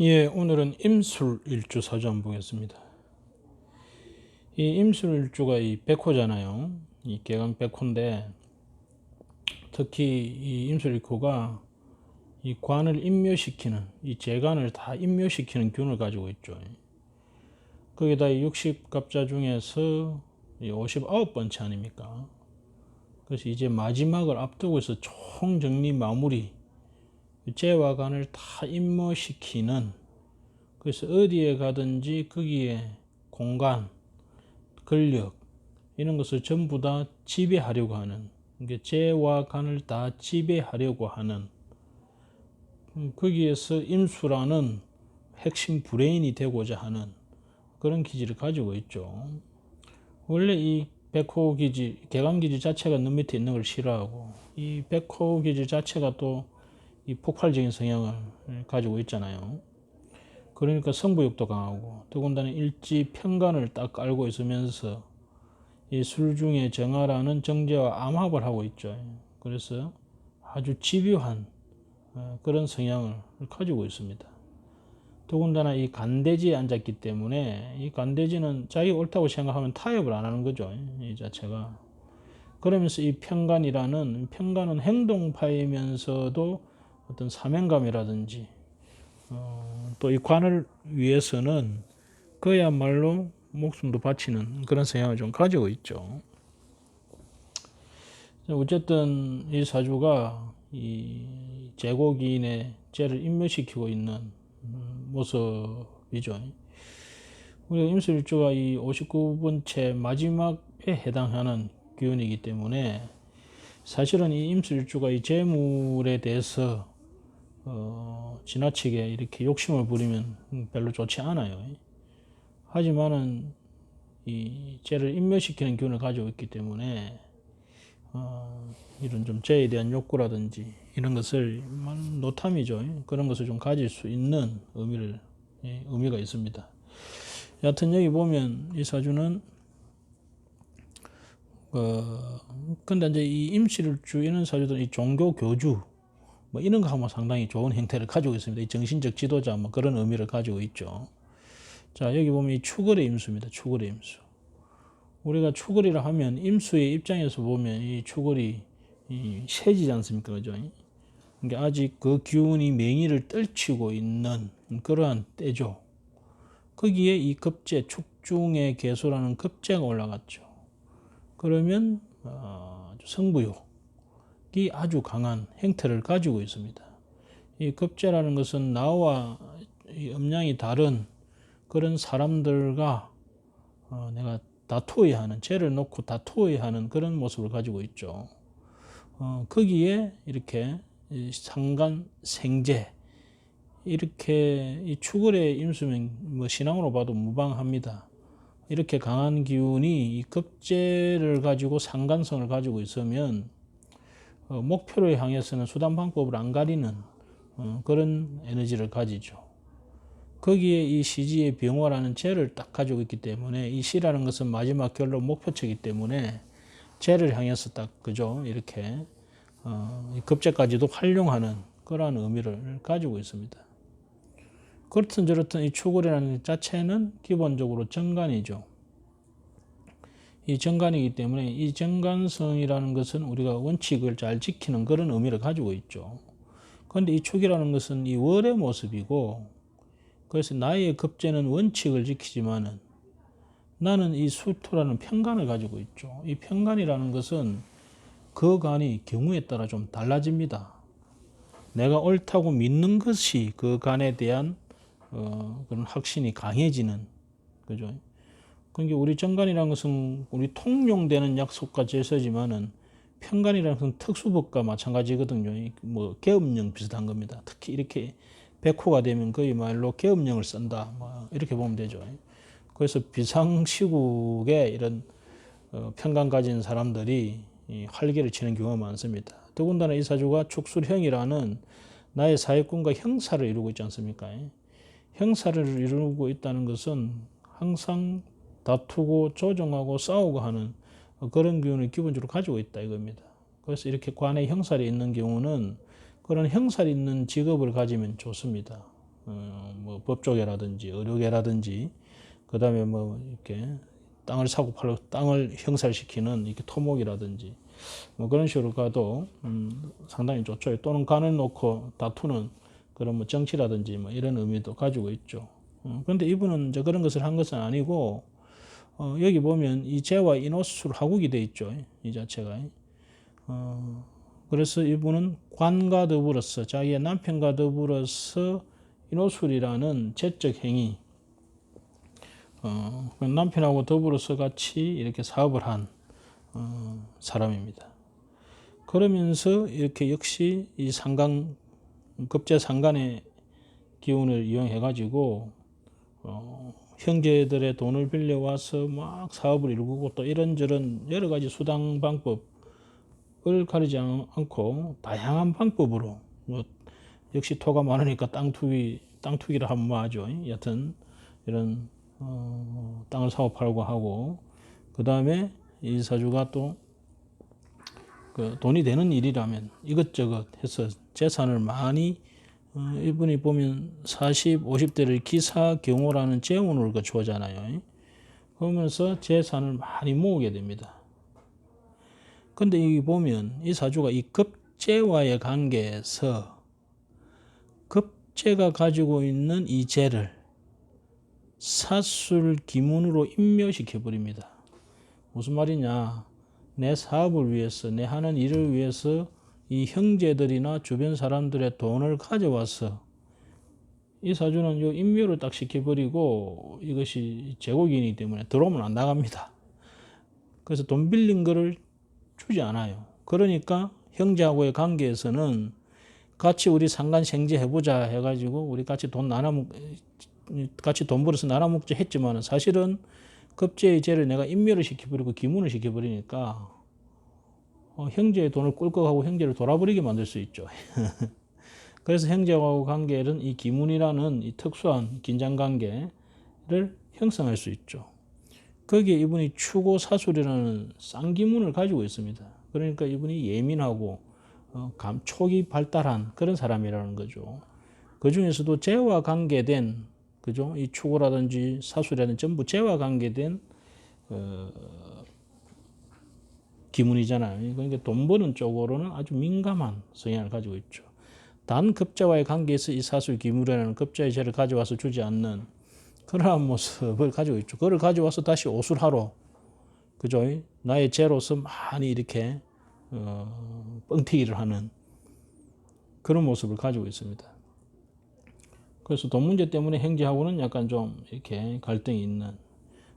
예, 오늘은 임술일주 사주 한번 보겠습니다. 이 임술일주가 이 백호잖아요. 이 개강 백호인데, 특히 이 임술일주가 이 관을 임묘시키는, 이 재간을 다 임묘시키는 균을 가지고 있죠. 거기다 이 60갑자 중에서 이 59번째 아닙니까? 그래서 이제 마지막을 앞두고 있어 총정리 마무리, 재와 간을 다 임묘시키는, 그래서 어디에 가든지 거기에 공간, 권력 이런 것을 전부 다 지배하려고 하는, 그러니까 재와 간을 다 지배하려고 하는, 거기에서 임수라는 핵심 브레인이 되고자 하는 그런 기질을 가지고 있죠. 원래 이 백호 기질, 개강 기질 자체가 눈 밑에 있는 걸 싫어하고, 이 백호 기질 자체가 또 이 폭발적인 성향을 가지고 있잖아요. 그러니까 승부욕도 강하고, 더군다나 일지 편간을 딱 깔고 있으면서 이 술 중에 정화라는 정제와 암합을 하고 있죠. 그래서 아주 집요한 그런 성향을 가지고 있습니다. 더군다나 이 간대지에 앉았기 때문에, 이 간대지는 자기가 옳다고 생각하면 타협을 안 하는 거죠, 이 자체가. 그러면서 이 편간은 행동파이면서도 어떤 사명감이라든지, 또 이 관을 위해서는 그야말로 목숨도 바치는 그런 성향을 좀 가지고 있죠. 어쨌든 이 사주가 이 제고기인의 죄를 임묘시키고 있는 모습이죠. 우리가 임술일주가 이 59번째 마지막에 해당하는 기운이기 때문에, 사실은 이 임술일주가 이 재물에 대해서 지나치게 이렇게 욕심을 부리면 별로 좋지 않아요. 하지만은 이 죄를 임묘시키는 기운을 가지고 있기 때문에 이런 좀 죄에 대한 욕구라든지 이런 것을 노탐이죠. 그런 것을 좀 가질 수 있는 의미가 있습니다. 여하튼 여기 보면 이 사주는 근데 이제 이 임실일주 이런 사주들은 이 종교 교주 뭐 이런 거 하면 상당히 좋은 형태를 가지고 있습니다. 이 정신적 지도자 뭐 그런 의미를 가지고 있죠. 자, 여기 보면 이 추걸의 임수입니다. 추걸의 임수. 우리가 추걸이라 하면 임수의 입장에서 보면 이 추걸이 세지지 않습니까? 그죠? 그러니까 아직 그 기운이 맹위를 떨치고 있는 그러한 때죠. 거기에 이 급제, 축중의 개소라는 급제가 올라갔죠. 그러면 성부욕이 아주 강한 형태를 가지고 있습니다. 이 급제라는 것은 나와 이 음양이 다른 그런 사람들과 내가 다투어야 하는, 죄를 놓고 다투어야 하는 그런 모습을 가지고 있죠. 거기에 이렇게 상간, 생재, 이렇게 이 추걸의 임수면 뭐 신앙으로 봐도 무방합니다. 이렇게 강한 기운이 이 급제를 가지고 상간성을 가지고 있으면 목표를 향해서는 수단 방법을 안 가리는 그런 에너지를 가지죠. 거기에 이 시지의 병화라는 재를 딱 가지고 있기 때문에, 이 시라는 것은 마지막 결론 목표치이기 때문에 재를 향해서 딱 그죠, 이렇게 급제까지도 활용하는 그러한 의미를 가지고 있습니다. 그렇든 저렇든 이 추골이라는 자체는 기본적으로 정간이죠. 이 정간이기 때문에 이 정간성이라는 것은 우리가 원칙을 잘 지키는 그런 의미를 가지고 있죠. 그런데 이 축이라는 것은 이 월의 모습이고, 그래서 나의 급제는 원칙을 지키지만은 나는 이 수토라는 편간을 가지고 있죠. 이 편간이라는 것은 그 간이 경우에 따라 좀 달라집니다. 내가 옳다고 믿는 것이 그 간에 대한 그런 확신이 강해지는 거죠. 그러니까 우리 정간이라는 것은 우리 통용되는 약속과 제서지만은 편간이라는 것은 특수법과 마찬가지거든요. 뭐 계엄령 비슷한 겁니다. 특히 이렇게 백호가 되면 거의 말로 계엄령을 쓴다, 뭐 이렇게 보면 되죠. 그래서 비상시국에 이런 편간 가진 사람들이 활기를 치는 경우가 많습니다. 더군다나 이 사주가 축술형이라는 나의 사회권과 형사를 이루고 있지 않습니까? 형사를 이루고 있다는 것은 항상 다투고 조정하고 싸우고 하는 그런 기운을 기본적으로 가지고 있다 이겁니다. 그래서 이렇게 관에 형살이 있는 경우는 그런 형살이 있는 직업을 가지면 좋습니다. 뭐 법조계라든지 의료계라든지 그다음에 뭐 이렇게 땅을 사고 팔고 땅을 형살시키는 이렇게 토목이라든지 뭐 그런 식으로 가도 상당히 좋죠. 또는 간을 놓고 다투는 그런 뭐 정치라든지 뭐 이런 의미도 가지고 있죠. 그런데 이분은 이제 그런 것을 한 것은 아니고 여기 보면 이 재와 인호술 하국이 돼 있죠. 이 자체가. 그래서 이분은 관과 더불어서 자기의 남편과 더불어서 인호술이라는 재적 행위, 남편하고 더불어서 같이 이렇게 사업을 한 사람입니다. 그러면서 이렇게 역시 이 상간, 급제 상간의 기운을 이용해 가지고 형제들의 돈을 빌려와서 막 사업을 이루고 또 이런저런 여러 가지 수당 방법을 가리지 않고 다양한 방법으로 뭐 역시 토가 많으니까 땅 투기를 하면 뭐하죠. 여튼 이런 땅을 사고 팔고 하고 그 다음에 이 사주가 또 그 돈이 되는 일이라면 이것저것 해서 재산을 많이 이분이 보면 40, 50대를 기사 경호라는 재운을 주잖아요. 그러면서 재산을 많이 모으게 됩니다. 근데 여기 보면 이 사주가 이 급재와의 관계에서 급재가 가지고 있는 이 재를 사술 기문으로 인묘시켜 버립니다. 무슨 말이냐? 내 사업을 위해서, 내 하는 일을 위해서 이 형제들이나 주변 사람들의 돈을 가져와서 이 사주는 이 인묘를 딱 시켜버리고 이것이 제국이기 때문에 들어오면 안 나갑니다. 그래서 돈 빌린 거를 주지 않아요. 그러니까 형제하고의 관계에서는 같이 우리 상간생제 해보자 해가지고 우리 같이 돈 벌어서 나눠 먹자 했지만 사실은 급제의 죄를 내가 인멸을 시켜버리고 기문을 시켜버리니까 형제의 돈을 꿀꺽하고 형제를 돌아버리게 만들 수 있죠. 그래서 형제하고 관계는 이 기문이라는 이 특수한 긴장관계를 형성할 수 있죠. 거기에 이분이 추고사술이라는 쌍기문을 가지고 있습니다. 그러니까 이분이 예민하고 감촉이 발달한 그런 사람이라는 거죠. 그 중에서도 재와 관계된 그죠? 이 추고라든지 사술이라든지 전부 재와 관계된 기문이잖아요. 그러니까 돈 버는 쪽으로는 아주 민감한 성향을 가지고 있죠. 단 급자와의 관계에서 이 사술 기문이라는 급자의 재를 가져와서 주지 않는 그러한 모습을 가지고 있죠. 그걸 가져와서 다시 오술하러 그죠? 나의 재로서 많이 이렇게 뻥튀기를 하는 그런 모습을 가지고 있습니다. 그래서 돈 문제 때문에 형제하고는 약간 좀 이렇게 갈등이 있는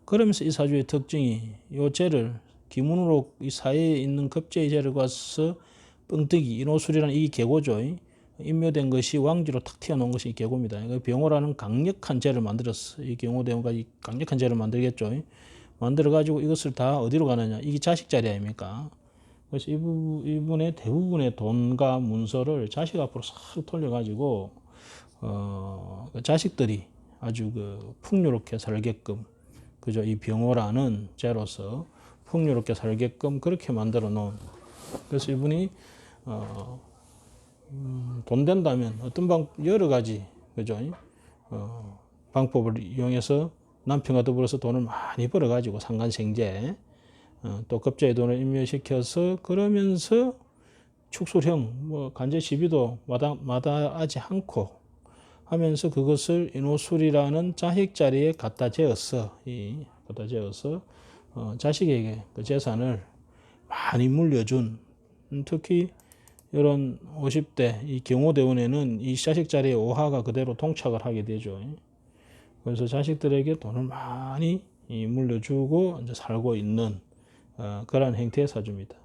그러면서 이 사주의 특징이 이 재를 기문으로 이 사회에 있는 급제의 재를 가서 뻥뜨기 인호술이라는 이 계고죠. 인묘된 것이 왕지로 탁 튀어나온 것이 이 계고입니다. 병호라는 강력한 재를 만들었어. 이 경호대원까지 강력한 재를 만들겠죠. 만들어 가지고 이것을 다 어디로 가느냐? 이게 자식 자리 아닙니까? 그래서 이분의 대부분의 돈과 문서를 자식 앞으로 싹 돌려가지고 자식들이 아주 풍요롭게 살게끔 그죠? 이 병호라는 죄로서 풍요롭게 살게끔 그렇게 만들어 놓은. 그래서 이분이 돈 된다면 어떤 여러 가지 그죠? 방법을 이용해서 남편과 더불어서 돈을 많이 벌어가지고 상간생제 또 급제의 돈을 인멸시켜서 그러면서 축술형 뭐 간제 시비도 마다하지 않고 하면서 그것을 인호술이라는 자식 자리에 갖다 재어서 자식에게 그 재산을 많이 물려준 특히 이런 50대 이 경호대원에는 이 자식 자리에 오화가 그대로 동착을 하게 되죠. 그래서 자식들에게 돈을 많이 물려주고 이제 살고 있는 그런 형태의 사주입니다.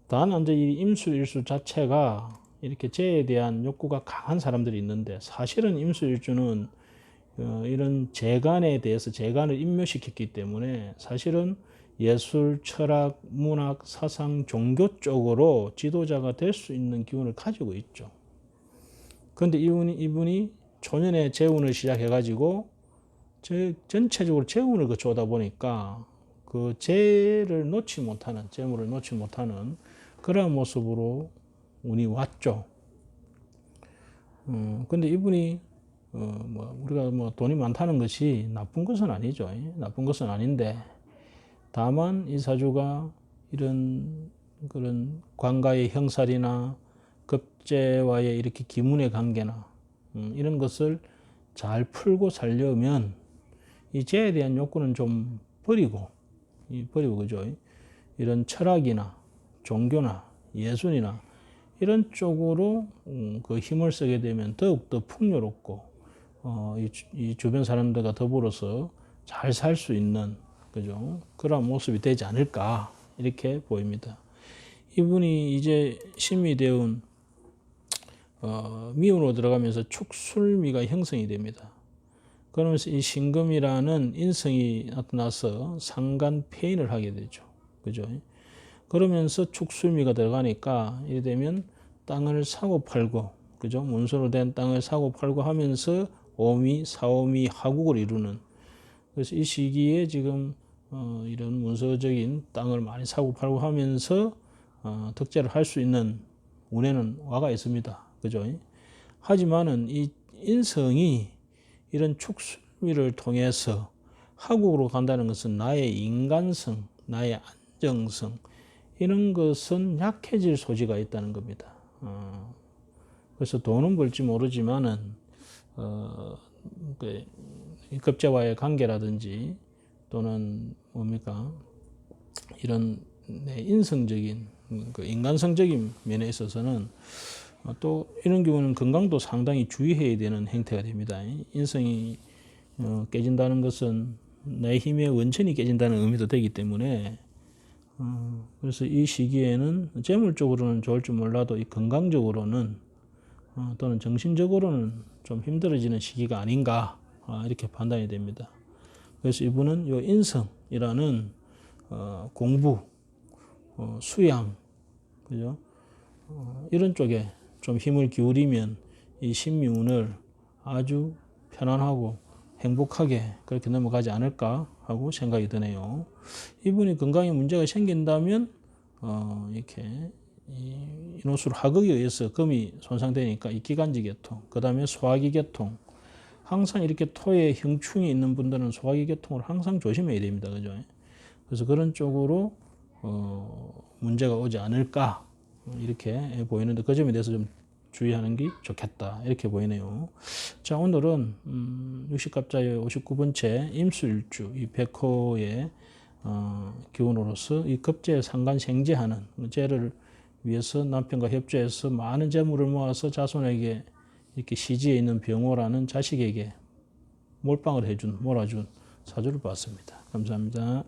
단 이제 이 임수일수 자체가 이렇게 재에 대한 욕구가 강한 사람들이 있는데 사실은 임수일주는 이런 재간에 대해서 재간을 인묘시켰기 때문에 사실은 예술, 철학, 문학, 사상, 종교 쪽으로 지도자가 될 수 있는 기운을 가지고 있죠. 그런데 이분이 초년에 재운을 시작해가지고 전체적으로 재운을 거쳐오다 보니까 그 재물을 놓지 못하는 그런 모습으로 운이 왔죠. 근데 이분이 우리가 돈이 많다는 것이 나쁜 것은 아니죠. 나쁜 것은 아닌데, 다만 이 사주가 이런 그런 관가의 형살이나 급제와의 이렇게 기문의 관계나 이런 것을 잘 풀고 살려면 이 죄에 대한 욕구는 좀 버리고 그죠? 이런 철학이나 종교나 예술이나 이런 쪽으로 그 힘을 쓰게 되면 더욱더 풍요롭고 이 주변 사람들과 더불어서 잘 살 수 있는 그죠? 그런 모습이 되지 않을까 이렇게 보입니다. 이분이 이제 신미대운 미운으로 들어가면서 축술미가 형성이 됩니다. 그러면서 이 신금이라는 인성이 나타나서 상간폐인을 하게 되죠. 그죠? 그러면서 축술미가 들어가니까 이래 되면 땅을 사고 팔고, 그죠? 문서로 된 땅을 사고 팔고 하면서 오미, 사오미, 하국을 이루는. 그래서 이 시기에 지금 이런 문서적인 땅을 많이 사고 팔고 하면서 득제를 할 수 있는 운에는 와가 있습니다. 그죠? 하지만은 이 인성이 이런 축술미를 통해서 하국으로 간다는 것은 나의 인간성, 나의 안정성, 이런 것은 약해질 소지가 있다는 겁니다. 그래서 돈은 벌지 모르지만은 그 급제와의 관계라든지 또는 뭡니까 이런 내 인성적인 그 인간성적인 면에 있어서는 또 이런 경우는 건강도 상당히 주의해야 되는 행태가 됩니다. 인성이 깨진다는 것은 내 힘의 원천이 깨진다는 의미도 되기 때문에 그래서 이 시기에는 재물적으로는 좋을 줄 몰라도 이 건강적으로는 또는 정신적으로는 좀 힘들어지는 시기가 아닌가 이렇게 판단이 됩니다. 그래서 이분은 요 인성이라는 공부, 수양, 그죠? 이런 쪽에 좀 힘을 기울이면 이 신미운을 아주 편안하고 행복하게 그렇게 넘어가지 않을까 하고 생각이 드네요. 이분이 건강에 문제가 생긴다면 이렇게 인호술 하극에 의해서 금이 손상되니까 이 기관지 계통, 그 다음에 소화기 계통. 항상 이렇게 토에 형충이 있는 분들은 소화기 계통을 항상 조심해야 됩니다. 그죠? 그래서 그런 쪽으로 문제가 오지 않을까 이렇게 보이는데 그 점에 대해서 좀 주의하는 게 좋겠다 이렇게 보이네요. 자, 오늘은 60갑자의 59번째 임수일주 이 백호의 기운으로서 이 급제에 상관생제하는 제를 위해서 남편과 협조해서 많은 재물을 모아서 자손에게 이렇게 시지에 있는 병호라는 자식에게 몰빵을 몰아준 사주를 봤습니다. 감사합니다.